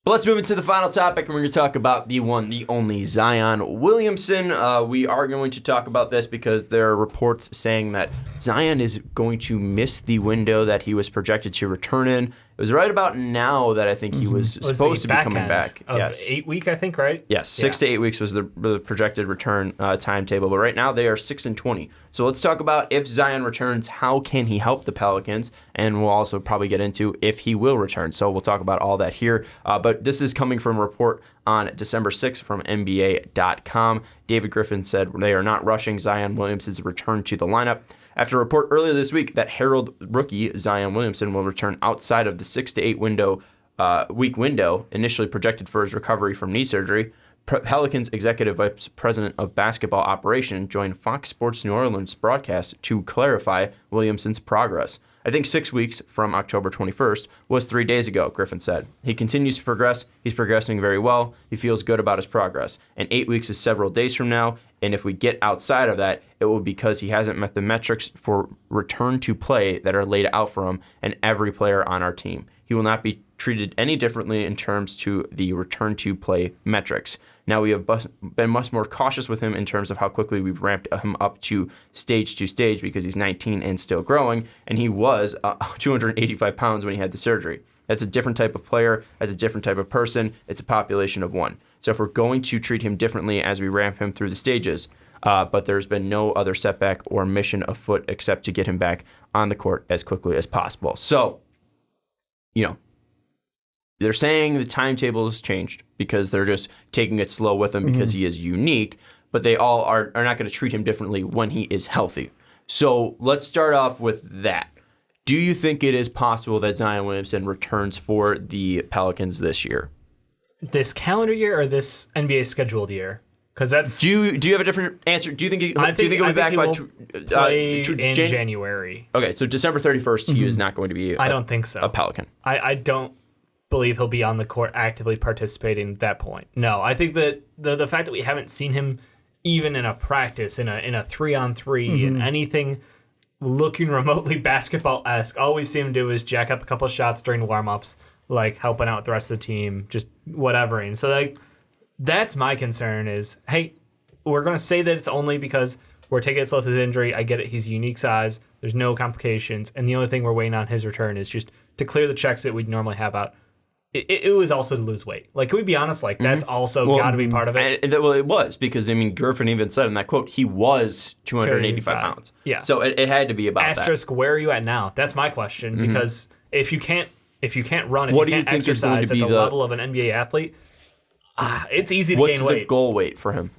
But let's move into the final topic, and we're going to talk about the one, the only Zion Williamson. We are going to talk about this because there are reports saying that Zion is going to miss the window that he was projected to return in. It was right about now that I think he was supposed to be coming back. Yes, 8 week, I think, right? Yes, 6 to 8 weeks was the projected return timetable. But right now they are 6-20. So let's talk about if Zion returns, how can he help the Pelicans? And we'll also probably get into if he will return. So we'll talk about all that here. But this is coming from a report on December 6th from NBA.com. David Griffin said they are not rushing Zion Williamson's return to the lineup. After a report earlier this week that Herald rookie Zion Williamson will return outside of the 6 to 8 week window initially projected for his recovery from knee surgery, Pelicans executive vice president of basketball operation joined Fox Sports New Orleans broadcast to clarify Williamson's progress. I think 6 weeks from October 21st was 3 days ago, Griffin said. He continues to progress. He's progressing very well. He feels good about his progress. And 8 weeks is several days from now. And if we get outside of that, it will be because he hasn't met the metrics for return to play that are laid out for him and every player on our team. He will not be treated any differently in terms to the return to play metrics. Now we have been much more cautious with him in terms of how quickly we've ramped him up to stage because he's 19 and still growing, and he was 285 pounds when he had the surgery. That's a different type of player. That's a different type of person. It's a population of one. So if we're going to treat him differently as we ramp him through the stages, but there's been no other setback or mission afoot except to get him back on the court as quickly as possible. So, they're saying the timetable has changed because they're just taking it slow with him because he is unique, but they all are not going to treat him differently when he is healthy. So let's start off with that. Do you think it is possible that Zion Williamson returns for the Pelicans this year? This calendar year or this NBA scheduled year? Because that's. Do you have a different answer? Do you think he'll be back by January? Okay, so December 31st, he is not going to be. I don't think so. A Pelican. I don't believe he'll be on the court actively participating at that point. No, I think that the fact that we haven't seen him even in a practice, in a 3-on-3, in anything looking remotely basketball-esque, all we've seen him do is jack up a couple of shots during warm-ups, like helping out the rest of the team, just whatever. And so that's my concern is, hey, we're going to say that it's only because we're taking it slow with his injury. I get it. He's a unique size. There's no complications. And the only thing we're waiting on his return is just to clear the checks that we'd normally have out. It was also to lose weight. Like, can we be honest? Like, that's also got to be part of it. Well, it was because, Griffin even said in that quote, he was 285 pounds. Yeah. So it had to be about Asterisk, where are you at now? That's my question. Because if you can't run, if what you do you can't think is going exercise to be at the level of an NBA athlete, it's easy to gain weight. What's the goal weight for him?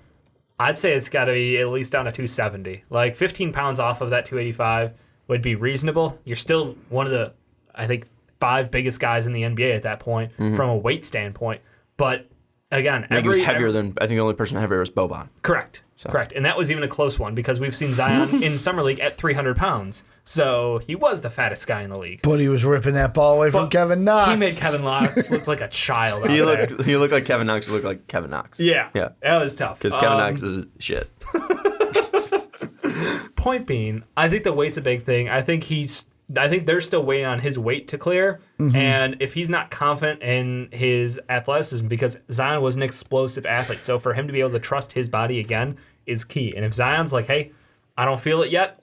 I'd say it's got to be at least down to 270. Like, 15 pounds off of that 285 would be reasonable. You're still one of the, I think, 5 biggest guys in the NBA at that point from a weight standpoint. But again, he was heavier than, I think the only person heavier was Boban. Correct. Correct. And that was even a close one because we've seen Zion in Summer League at 300 pounds. So he was the fattest guy in the league. But he was ripping that ball away from Kevin Knox. He made Kevin Knox look like a child. He looked like Kevin Knox. He looked like Kevin Knox. Yeah. That was tough. Because Kevin Knox is shit. Point being, I think the weight's a big thing. I think they're still waiting on his weight to clear. And if he's not confident in his athleticism, because Zion was an explosive athlete, so for him to be able to trust his body again is key. And if Zion's like, hey, I don't feel it yet,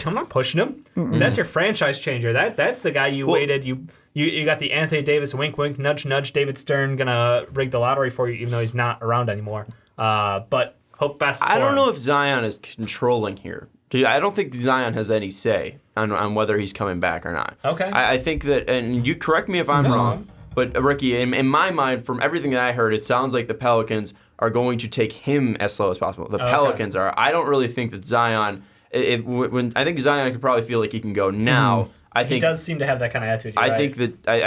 I'm not pushing him. That's your franchise changer. That's the guy you waited. You got the Anthony Davis wink, wink, nudge, nudge, David Stern gonna rig the lottery for you, even though he's not around anymore. But hope best for him. I don't know if Zion is controlling here. I don't think Zion has any say on whether he's coming back or not. Okay. I think that, and you correct me if I'm wrong, but Ricky, in my mind, from everything that I heard, it sounds like the Pelicans are going to take him as slow as possible. The Pelicans are. I don't really think that Zion. I think Zion could probably feel like he can go now. I think he does seem to have that kind of attitude. I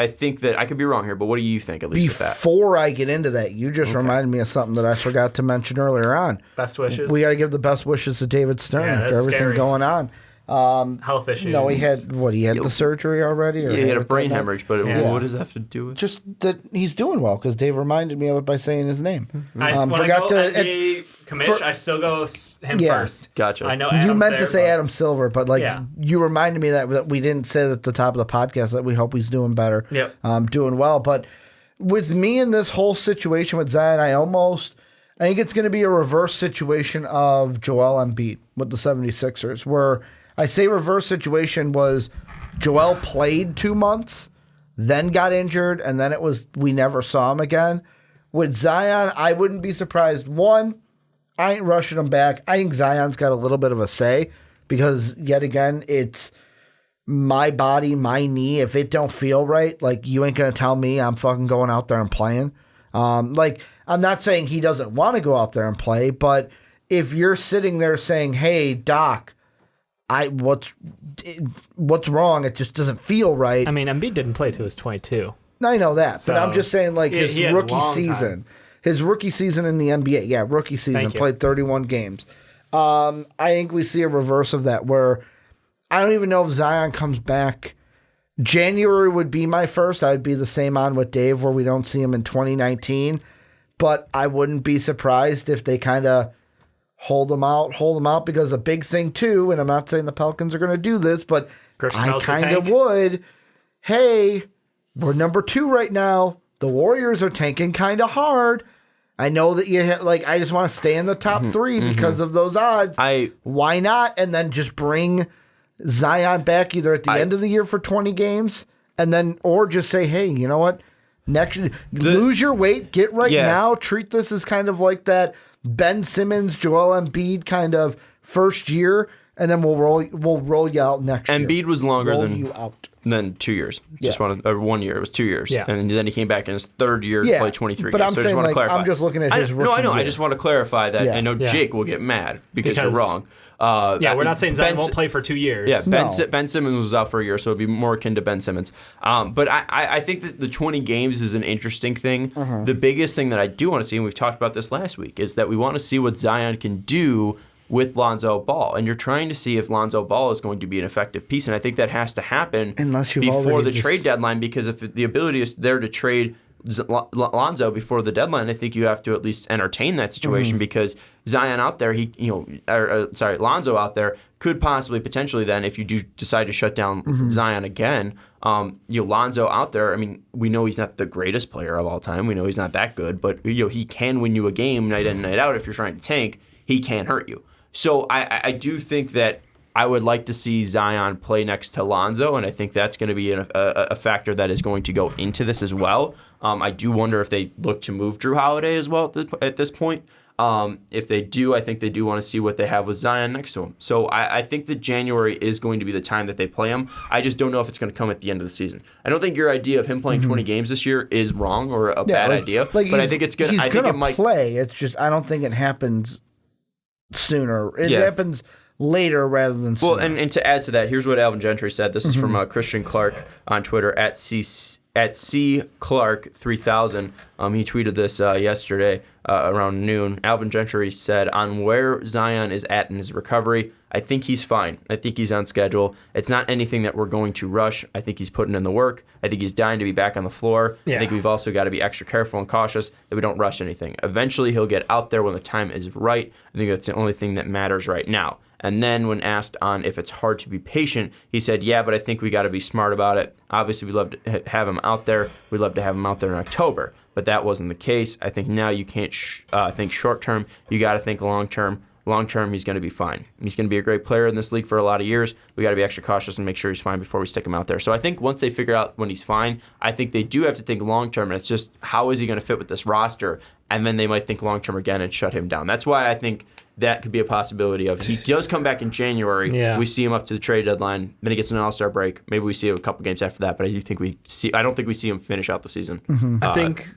think that I could be wrong here, but what do you think? At least with that. Before I get into that, you just reminded me of something that I forgot to mention earlier on. Best wishes. We got to give the best wishes to David Stern after everything going on. Health issues. No, he had the surgery already? Or he had a brain hemorrhage, but what does that have to do with? Just that he's doing well, because Dave reminded me of it by saying his name. When I go NBA commish, I still go him first. Gotcha. I know you meant to say Adam Silver, but you reminded me that we didn't say at the top of the podcast that we hope he's doing better, doing well. But with me in this whole situation with Zion, I think it's going to be a reverse situation of Joel Embiid with the 76ers, where I say reverse situation was Joel played 2 months, then got injured, and then it was we never saw him again. With Zion, I wouldn't be surprised. One, I ain't rushing him back. I think Zion's got a little bit of a say because, yet again, it's my body, my knee. If it don't feel right, like, you ain't going to tell me I'm fucking going out there and playing. I'm not saying he doesn't want to go out there and play, but if you're sitting there saying, hey, doc, what's wrong? It just doesn't feel right. I mean, Embiid didn't play till he was 22. I know that, So, but I'm just saying, like, his he had a rookie long season. time. His rookie season in the NBA. Yeah, rookie season. Thank you. Played 31 games. I think we see a reverse of that where I don't even know if Zion comes back. January would be my first. I would be the same on with Dave where we don't see him in 2019. But I wouldn't be surprised if they kind of hold him out because a big thing too, and I'm not saying the Pelicans are going to do this, but I kind of would. Hey, we're number 2 right now. The Warriors are tanking kind of hard. I know that you have, like, I just want to stay in the top 3 because of those odds. Why not? And then just bring Zion back either at the end of the year for 20 games and then, or just say, hey, you know what? Lose your weight, get right now. Treat this as kind of like that Ben Simmons, Joel Embiid kind of first year, and then we'll roll you out next year. Embiid was longer than 2 years. Just 1 year. It was 2 years. Yeah. And then he came back in his third year to play 23 but games. I'm so I saying, just want to clarify. I'm just looking at his rookie No, I know. year. I just want to clarify that. Yeah. I know Jake will get mad because you're wrong. We're not saying Zion won't play for 2 years. Yeah, Ben Simmons was out for a year, so it'd be more akin to Ben Simmons. But I think that the 20 games is an interesting thing. The biggest thing that I do want to see, and we've talked about this last week, is that we want to see what Zion can do with Lonzo Ball. And you're trying to see if Lonzo Ball is going to be an effective piece. And I think that has to happen before the trade deadline, because if the ability is there to trade Lonzo before the deadline, I think you have to at least entertain that situation because Zion out there, Lonzo out there could possibly potentially then, if you do decide to shut down Zion again, Lonzo out there, I mean, we know he's not the greatest player of all time. We know he's not that good, but he can win you a game night in, night out. If you're trying to tank, he can hurt you. So I do think that I would like to see Zion play next to Lonzo, and I think that's going to be a factor that is going to go into this as well. I do wonder if they look to move Drew Holiday as well at this point. If they do, I think they do want to see what they have with Zion next to him. So I think that January is going to be the time that they play him. I just don't know if it's going to come at the end of the season. I don't think your idea of him playing 20 games this year is wrong or a bad idea, but I think it's going to. He's going to play. It's just I don't think it happens sooner. It happens later rather than sooner. Well, and to add to that, here's what Alvin Gentry said. This is from Christian Clark on Twitter at C Clark 3000. He tweeted this yesterday around noon. Alvin Gentry said, on where Zion is at in his recovery, I think he's fine. I think he's on schedule. It's not anything that we're going to rush. I think he's putting in the work. I think he's dying to be back on the floor. I think we've also got to be extra careful and cautious that we don't rush anything. Eventually, he'll get out there when the time is right. I think that's the only thing that matters right now. And then when asked on if it's hard to be patient, he said, yeah, but I think we got to be smart about it. Obviously, we'd love to have him out there. We'd love to have him out there in October. But that wasn't the case. I think now you can't think short term. You got to think long term. Long term, he's going to be fine. He's going to be a great player in this league for a lot of years. We got to be extra cautious and make sure he's fine before we stick him out there. So I think once they figure out when he's fine, I think they do have to think long term. And it's just how is he going to fit with this roster? And then they might think long term again and shut him down. That's why I think that could be a possibility of he does come back in January. Yeah. We see him up to the trade deadline. Then he gets an All-Star break. Maybe we see him a couple games after that. But I don't think we see him finish out the season. I think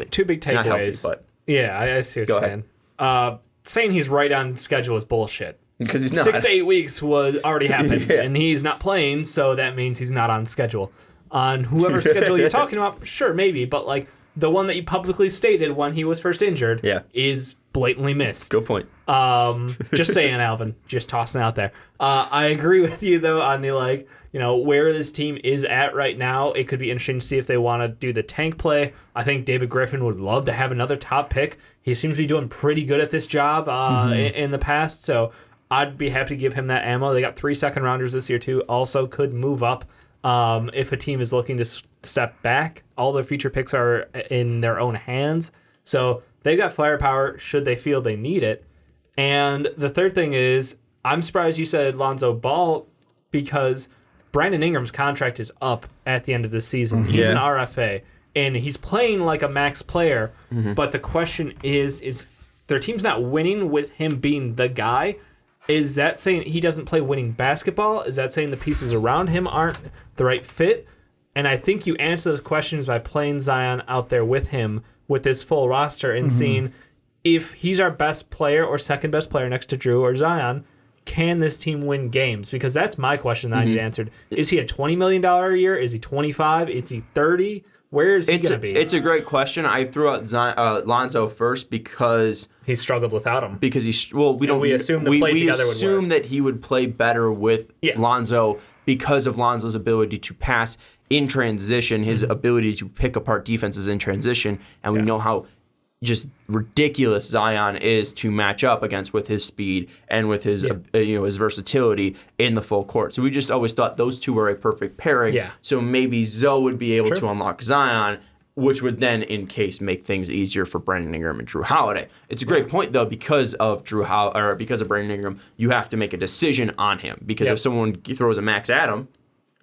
two big takeaways. Not healthy, but yeah, I see what you're saying. Saying he's right on schedule is bullshit. Because he's not. 6 to 8 weeks was already happened, and he's not playing, so that means he's not on schedule. On whoever schedule you're talking about, sure, maybe, but like the one that you publicly stated when he was first injured is blatantly missed. Good point. Just saying, Alvin. Just tossing it out there. I agree with you, though, on the, where this team is at right now. It could be interesting to see if they want to do the tank play. I think David Griffin would love to have another top pick. He seems to be doing pretty good at this job in the past, so I'd be happy to give him that ammo. They got 3 second-rounders this year, too. Also could move up If a team is looking to step back, all their future picks are in their own hands. So they've got firepower should they feel they need it. And the third thing is, I'm surprised you said Lonzo Ball because Brandon Ingram's contract is up at the end of the season. He's an RFA, and he's playing like a max player. But the question is their team's not winning with him being the guy. Is that saying he doesn't play winning basketball? Is that saying the pieces around him aren't the right fit? And I think you answer those questions by playing Zion out there with him with this full roster and seeing if he's our best player or second best player next to Drew or Zion, can this team win games? Because that's my question that I need answered. Is he a $20 million a year? Is he 25? Is he 30? Where is he going to be? It's a great question. I threw out Lonzo first because he struggled without him. Because we assume that he would play better with Lonzo because of Lonzo's ability to pass in transition, his ability to pick apart defenses in transition, and we know how just ridiculous Zion is to match up against with his speed and with his his versatility in the full court. So we just always thought those two were a perfect pairing. Yeah. So maybe Zoe would be able to unlock Zion, which would then, in case, make things easier for Brandon Ingram and Drew Holiday. It's a great point though, because of because of Brandon Ingram, you have to make a decision on him because if someone throws a max at him,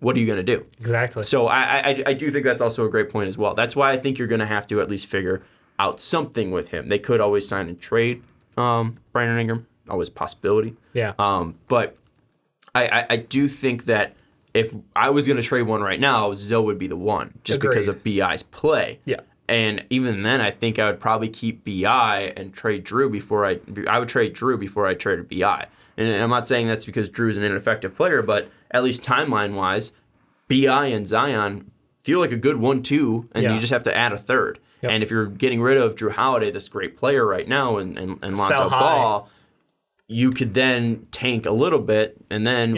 what are you going to do? Exactly. So I do think that's also a great point as well. That's why I think you're going to have to at least figure out something with him. They could always sign and trade Brandon Ingram, always a possibility. Yeah. But I do think that if I was going to trade one right now, Zoe would be the one, just because of BI's play. Yeah. And even then, I think I would probably keep BI and trade Drew before I would trade Drew before I traded BI. And I'm not saying that's because Drew's an ineffective player, but at least timeline-wise, BI and Zion feel like a good 1-2, and you just have to add a third. Yep. And if you're getting rid of Drew Holiday, this great player right now, and Lonzo Ball, you could then tank a little bit, and then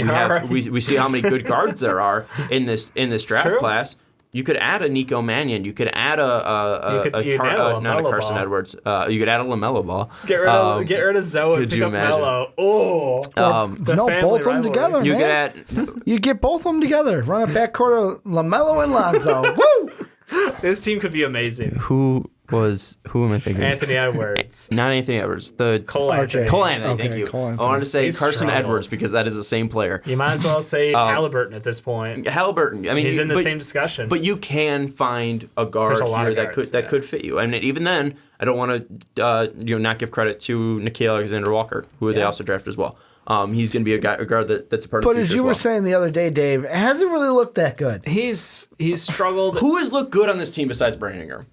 we see how many good guards there are in this draft class. You could add a Nico Mannion. You could add not a Carson Edwards. You could add a LaMelo Ball. Get rid of Zoe and pick up Melo. Oh, both of them together, man. You get both of them together. Run a backcourt of LaMelo and Lonzo. Woo! This team could be amazing. Who am I thinking? Anthony Edwards. Not Anthony Edwards. Cole Anthony. Thank you. I wanted to say Carson Edwards because that is the same player. You might as well say Halliburton at this point. Halliburton. I mean, he's in the same discussion. But you can find a guard here that could fit you. And even then, I don't want to not give credit to Nickeil Alexander-Walker, who they also drafted as well. He's going to be a guard that's a part of the future. But as you were saying the other day, Dave, it hasn't really looked that good. He's struggled. Who has looked good on this team besides Brandon Ingram?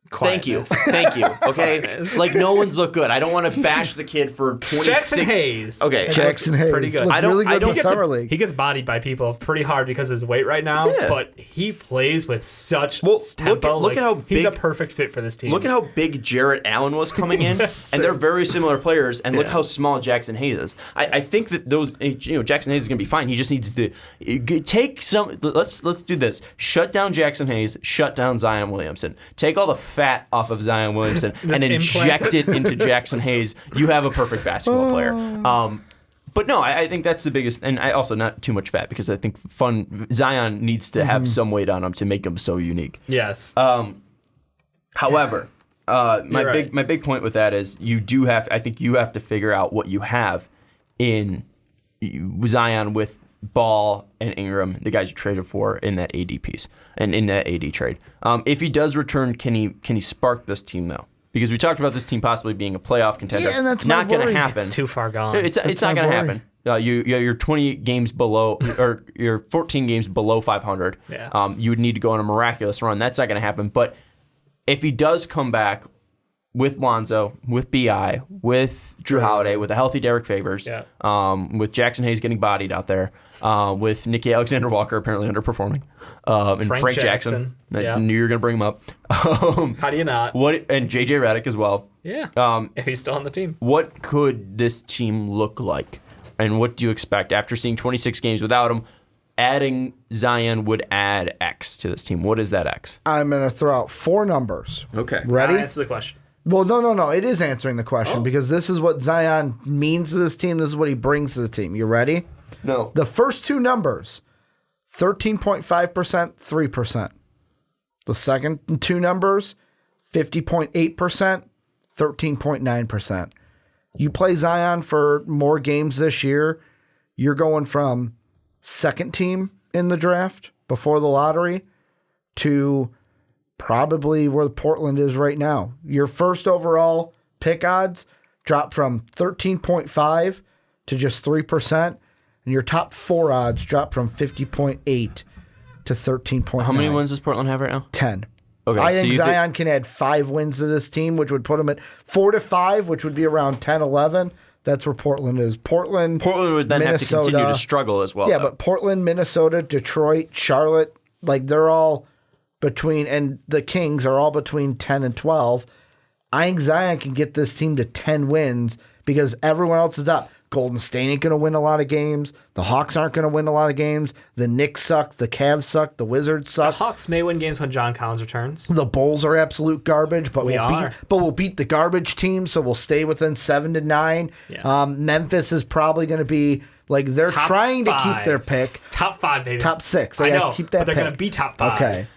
Quietness. Thank you. Okay, like no one's looked good. I don't want to bash the kid for 26. Jackson Hayes. Okay, Jackson Hayes. Pretty good. Really good in summer league. He gets bodied by people pretty hard because of his weight right now. Yeah. But he plays with such tempo. Look at how big, he's a perfect fit for this team. Look at how big Jarrett Allen was coming in, and they're very similar players. And look how small Jackson Hayes is. I think that Jackson Hayes is going to be fine. He just needs to take some. Let's do this. Shut down Jackson Hayes. Shut down Zion Williamson. Take all the fat off of Zion Williamson and inject it into Jackson Hayes. You have a perfect basketball player. But no, I think that's the biggest, and I also not too much fat because I think Zion needs to have some weight on him to make him so unique. Yes. However, my big point with that is I think you have to figure out what you have in Zion with Ball and Ingram, the guys you traded for in that AD piece and in that AD trade. If he does return, can he spark this team though? Because we talked about this team possibly being a playoff contender. Yeah, and that's not going to happen. It's too far gone. It's not going to happen. You're 20 games below, or you're 14 games below 500. Yeah. You would need to go on a miraculous run. That's not going to happen. But if he does come back with Lonzo, with BI, with Drew Holiday, with a healthy Derek Favors, with Jackson Hayes getting bodied out there, with Nickeil Alexander-Walker apparently underperforming, and Frank Jackson. I knew you were going to bring him up. How do you not? And JJ Redick as well. Yeah. If he's still on the team. What could this team look like? And what do you expect after seeing 26 games without him? Adding Zion would add X to this team. What is that X? I'm going to throw out 4 numbers. Okay. Ready? Answer the question. Well, no. It is answering the question because this is what Zion means to this team. This is what he brings to the team. You ready? No. The first two numbers, 13.5%, 3%. The second two numbers, 50.8%, 13.9%. You play Zion for more games this year, you're going from second team in the draft before the lottery to probably where Portland is right now. Your first overall pick odds drop from 13.5 to just 3%, and your top 4 odds drop from 50.8 to 13.9. How many wins does Portland have right now? 10. Okay, I think Zion can add 5 wins to this team, which would put them at 4-5, which would be around 10-11. That's where Portland is. Portland would then have to continue to struggle as well. Yeah, though. but Portland, Minnesota, Detroit, Charlotte, like they're all between, and the Kings are all between 10 and 12. I think Zion can get this team to 10 wins because everyone else is up. Golden State ain't going to win a lot of games. The Hawks aren't going to win a lot of games. The Knicks suck. The Cavs suck. The Wizards suck. The Hawks may win games when John Collins returns. The Bulls are absolute garbage, but we'll beat the garbage team, so we'll stay within 7 to 9. Yeah. Memphis is probably going to be like they're Top trying 5. to keep their pick. Top 5, baby. Top 6. I know, keep that but they're pick. going to be top 5. Okay.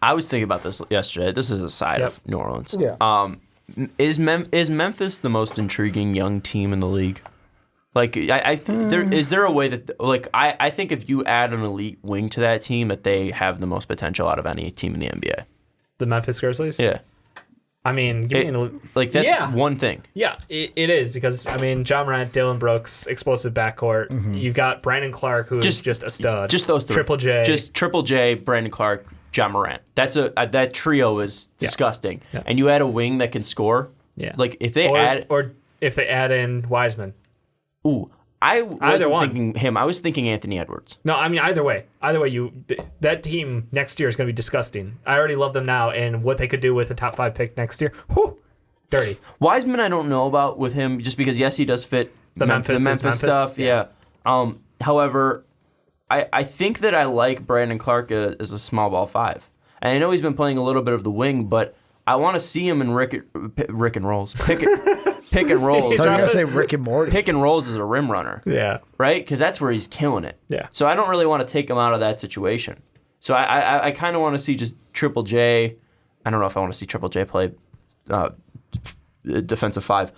I was thinking about this yesterday. This is a side of New Orleans. Yeah. Is Memphis the most intriguing young team in the league? Like, is there a way that, like, I think if you add an elite wing to that team, that they have the most potential out of any team in the NBA. The Memphis Grizzlies? Yeah. I mean, that's one thing. Yeah, it is because, I mean, John Morant, Dylan Brooks, explosive backcourt. Mm-hmm. You've got Brandon Clark, who is just a stud. Just those 3. Triple J. Just Triple J, Brandon Clark, John Morant. That trio is disgusting. Yeah. And you add a wing that can score. Yeah. Like, if they add in Wiseman. Ooh, I wasn't thinking him. I was thinking Anthony Edwards. No, I mean, either way, that team next year is going to be disgusting. I already love them now, and what they could do with a top 5 pick next year, whew, dirty. Wiseman, I don't know about with him, just because yes, he does fit the Memphis stuff. Yeah. However, I think that I like Brandon Clark as a small ball 5, and I know he's been playing a little bit of the wing, but I want to see him in pick and rolls. Pick and rolls. I was going to say Rick and Morty. Pick and rolls as a rim runner. Yeah. Right? Because that's where he's killing it. Yeah. So I don't really want to take him out of that situation. So I kind of want to see just Triple J. I don't know if I want to see Triple J play defensive 5.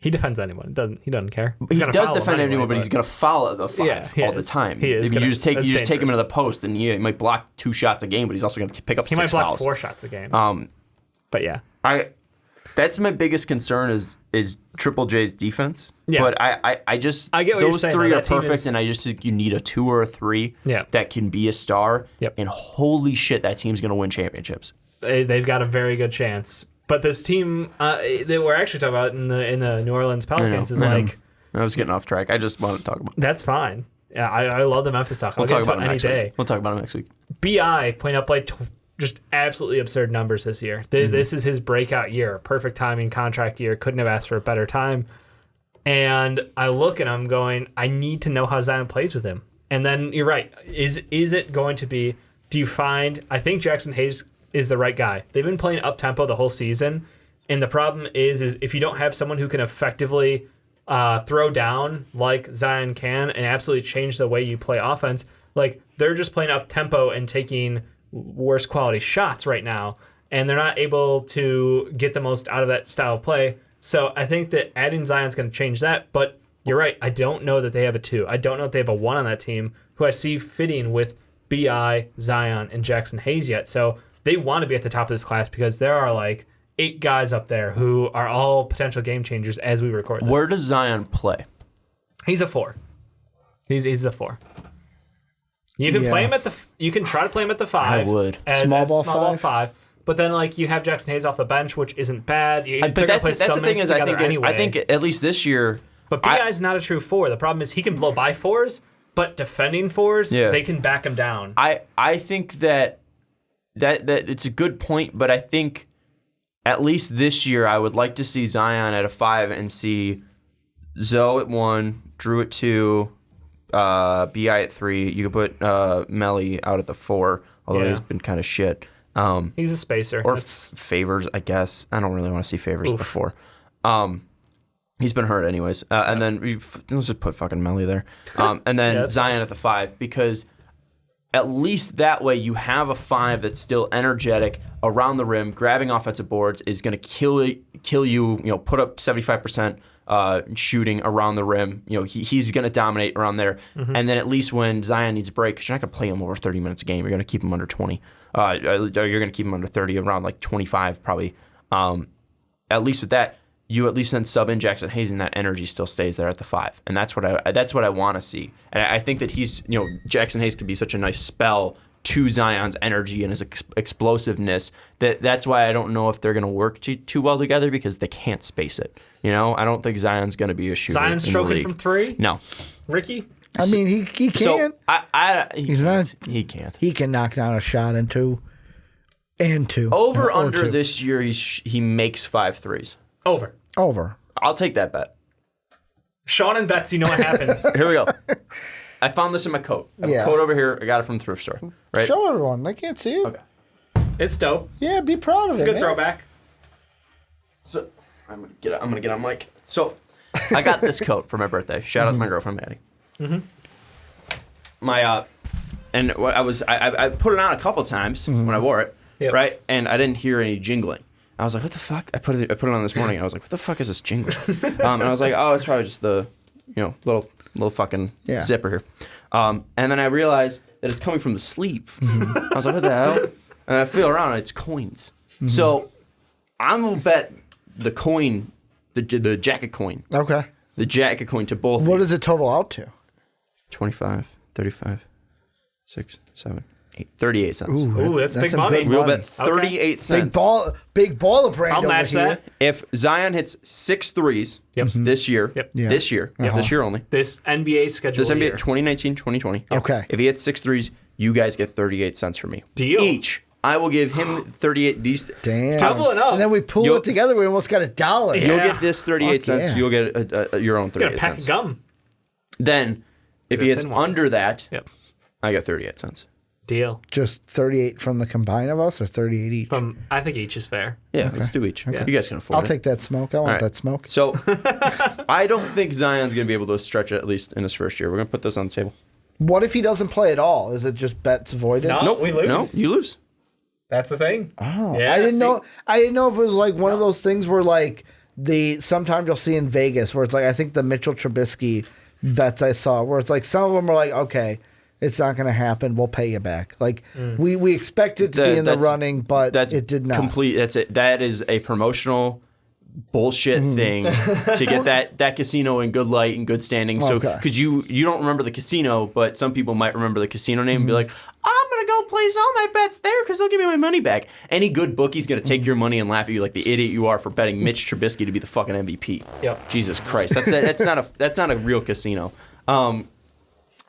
He defends anyone. He doesn't care. He does defend anyone, but he's going to follow the 5 all the time. He is. You just take him into the post, and he might block 2 shots a game, but he's also going to pick up 6 fouls. He might block 4 shots a game. But yeah. That's my biggest concern is Triple J's defense. Yeah. But I just I get what those you're saying, 3 though. are perfect, and I just think you need a 2 or a 3 that can be a star. Yep. And holy shit, that team's going to win championships. They've got a very good chance. But this team that we're actually talking about in the New Orleans Pelicans is like... I was getting off track. I just wanted to talk about it. That's fine. Yeah, I love the Memphis talk. We'll talk about it any next day. week. We'll talk about it next week. B.I. putting up like just absolutely absurd numbers this year. This is his breakout year. Perfect timing, contract year. Couldn't have asked for a better time. And I look at him going, I need to know how Zion plays with him. And then you're right. Is it going to be, do you find, I think Jackson Hayes is the right guy. They've been playing up-tempo the whole season. And the problem is if you don't have someone who can effectively throw down like Zion can and absolutely change the way you play offense, like they're just playing up-tempo and taking worse quality shots right now, and they're not able to get the most out of that style of play. So I think that adding Zion's going to change that, but you're right. I don't know that they have a 2. I don't know if they have a 1 on that team who I see fitting with B.I., Zion, and Jackson Hayes yet. So they want to be at the top of this class because there are like 8 guys up there who are all potential game changers as we record this. Where does Zion play? He's a 4. He's a 4. You can play him you can try to play him at the 5. I would. As small ball 5. But then like you have Jackson Hayes off the bench, which isn't bad. But that's the thing is I think at least this year. But B.I.'s not a true 4. The problem is he can blow by 4s, but defending 4s, they can back him down. I think that it's a good point, but I think at least this year I would like to see Zion at a 5 and see Zoe at 1, Drew at 2. B.I. at 3. You could put Melly out at the 4, although he's been kind of shit. He's a spacer. Or Favors, I guess. I don't really want to see Favors at the 4. He's been hurt anyways. And then let's just put fucking Melly there. And then Zion at the 5, because at least that way you have a 5 that's still energetic around the rim, grabbing offensive boards, is going to kill you, put up 75% shooting around the rim. He's going to dominate around there. And then at least when Zion needs a break, because you're not going to play him over 30 minutes a game, you're going to keep him under 20. You're going to keep him under 30, around like 25 probably. At least with that, you at least then sub in Jackson Hayes, and that energy still stays there at the 5, and that's what I want to see. And I think that Jackson Hayes could be such a nice spell to Zion's energy and his explosiveness that's why I don't know if they're going to work too well together, because they can't space it. I don't think Zion's going to be a shooter. Zion's stroking from 3? No, Ricky. I mean, he can. So He's not. He can't. He can knock down a shot in 2 and 2. Over or under 2. this year, he makes 5 threes. Over. I'll take that bet. Sean and Betsy know what happens. Here we go. I found this in my coat. I have a coat over here. I got it from the thrift store. Right? Show everyone. They can't see it. Okay. It's dope. Yeah, be proud of It's it. a good man. throwback. So I'm gonna get on mic. So I got this coat for my birthday. Shout out to my girlfriend Maddie. My and I put it on a couple times when I wore it, right? And I didn't hear any jingling. I was like, what the fuck? I put it on this morning. And I was like, what the fuck is this jingling? And I was like, oh, it's probably just the little fucking zipper here. And then I realized that it's coming from the sleeve. I was like, what the hell? And I feel around, and it's coins. So I'm gonna bet the coin, the jacket coin. Okay. The jacket coin to both. What does it total out to? 25, 35, 6, 7, 8, 38 cents. Ooh, that's big some money. good We'll money. bet 38 cents. Big ball of brand. I'll over match here. that. If Zion hits 6 threes this year, Yep. Yeah. this year only, This NBA schedule. this NBA year. 2019, 2020. Okay. If he hits 6 threes, you guys get 38 cents from me. Deal. Each. I will give him 38. These. Damn. Doubling up. And then we pull it together. We almost got $1. Yeah. You'll get this 38 Fuck cents. yeah. You'll get your own Got a 38 pack cents. of gum. Then, if he The hits thin ones. under that, Yep. I get 38 cents. Deal. Just 38 from the combine of us, or 38 each? I think each is fair. Yeah, let's do each. Okay. You guys can afford I'll it. take that smoke. I want right. that smoke. So, I don't think Zion's going to be able to stretch it, at least in his first year. We're going to put this on the table. What if he doesn't play at all? Is it just bets voided? No. Nope. we lose. No, you lose. That's the thing. Oh, Yeah, I didn't see? know. I didn't know if it was like one of those things where like sometimes you'll see in Vegas where it's like I think the Mitchell Trubisky bets I saw where it's like some of them are like okay, it's not going to happen. We'll pay you back. Like we expect it to be in the running, but it did not. Complete. That is a promotional bullshit thing to get that casino in good light and good standing. So Okay. because you don't remember the casino, but some people might remember the casino name and be like, I'm gonna go place all my bets there because they'll give me my money back. Any good bookie's gonna take your money and laugh at you like the idiot you are for betting Mitch Trubisky to be the fucking MVP. Yep. Jesus Christ, that's not a real casino.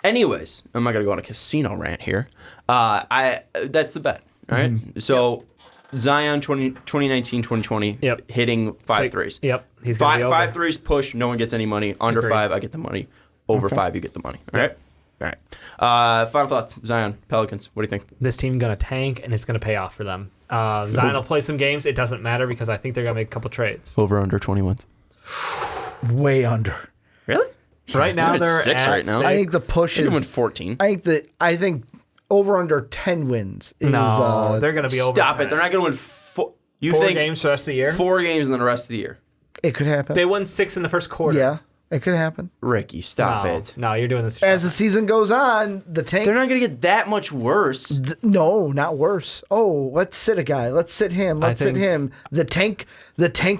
Anyways, I'm not gonna go on a casino rant here. That's the bet. All right. So. Zion 2019, 2020, hitting 5 threes. Yep. He's gonna be over. 5 threes push, no one gets any money. Under Agreed. 5, I get the money. Over 5, you get the money. All right? All right. Final thoughts. Zion, Pelicans, what do you think? This team gonna tank, and it's gonna pay off for them. Zion will play some games. It doesn't matter because I think they're gonna make a couple trades. Over under 20 wins. Way under. Really? Right now It's they're 6 at right now. 6. I think the push They is. can win 14. I think over under 10 wins is. No, they're gonna be over. Stop 10. it. They're not going to win 4. You 4 think games for the rest of the year. 4 games in the rest of the year? It could happen. They won 6 in the first quarter. Yeah, it could happen. Ricky, stop it. No, you're doing this. As the season goes on, the tank. They're not going to get that much worse. No, not worse. Oh, let's sit a guy. Let's sit him. Let's sit him. The tank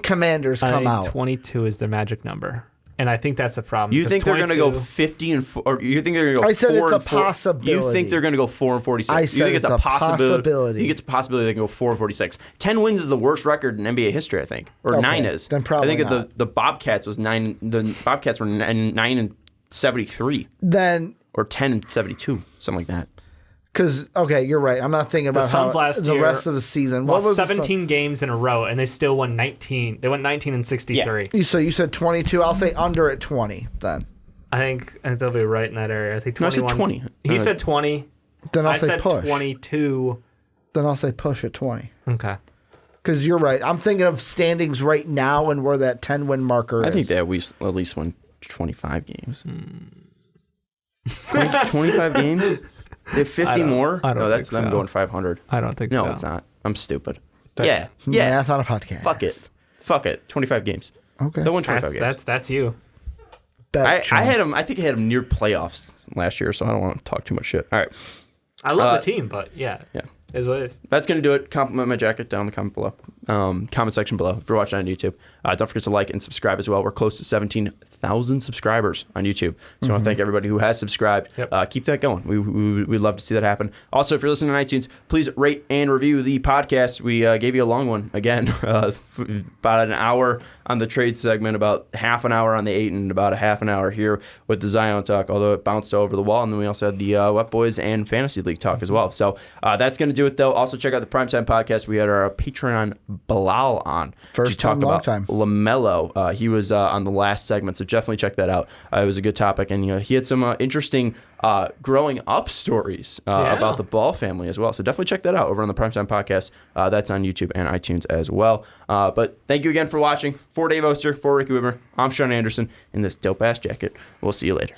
commanders I come think out. 22 is their magic number, and I think that's a problem. You think they're going to go 22 50 and 4, or you think they're going to go 4 I said and it's a 4? possibility. You think they're going to go 4 and 46? I You said think it's a possibility. You think it's a possibility they can go 4 and 46? 10 wins is the worst record in NBA history, I think, or Okay, 9 is. then probably I think not. the Bobcats was 9. The Bobcats were 9 and 73, Then, or 10 and 72, something like that. because okay, you're right. I'm not thinking about Suns how last the year rest of the season. What lost was the 17 games in a row, and they still won 19. They went 19 and 63. Sun- So you said 22. I'll say under at 20. Then I think they'll be right in that area. I think No, I 21. said 20. He said 20. I'll I say said push. 22. Then I'll say push at 20. Okay. Because you're right. I'm thinking of standings right now and where that 10-win marker is. I think they at least won 25 games. 25 games? They have 50 more? I don't no, that's think them so. going 500. I don't think No, so. it's not. I'm stupid. That- Yeah. Math on a podcast. Fuck it. 25 games. Okay. They won 25 games. That's you. I had them. I think I had them near playoffs last year, so I don't want to talk too much shit. All right. I love the team, but yeah. Is what it is. That's going to do it. Compliment my jacket down in the comment below. Comment section below if you're watching on YouTube. Don't forget to like and subscribe as well. We're close to 17,000 subscribers on YouTube. So I want to thank everybody who has subscribed. Yep. Keep that going. We'd love to see that happen. Also, if you're listening on iTunes, please rate and review the podcast. We gave you a long one again, about an hour on the trade segment, about half an hour on the 8, and about a half an hour here with the Zion talk, although it bounced over the wall. And then we also had the Wet Boys and Fantasy League talk as well. So that's going to do it, though. Also, check out the Primetime Podcast. We had our Patreon Bilal on. First time, long about time. LaMelo. He was on the last segment, so definitely check that out. It was a good topic, and he had some interesting growing up stories about the Ball family as well. So definitely check that out over on the Primetime Podcast. That's on YouTube and iTunes as well. But thank you again for watching. For Dave Oster, for Ricky Widmer, I'm Sean Anderson in this dope-ass jacket. We'll see you later.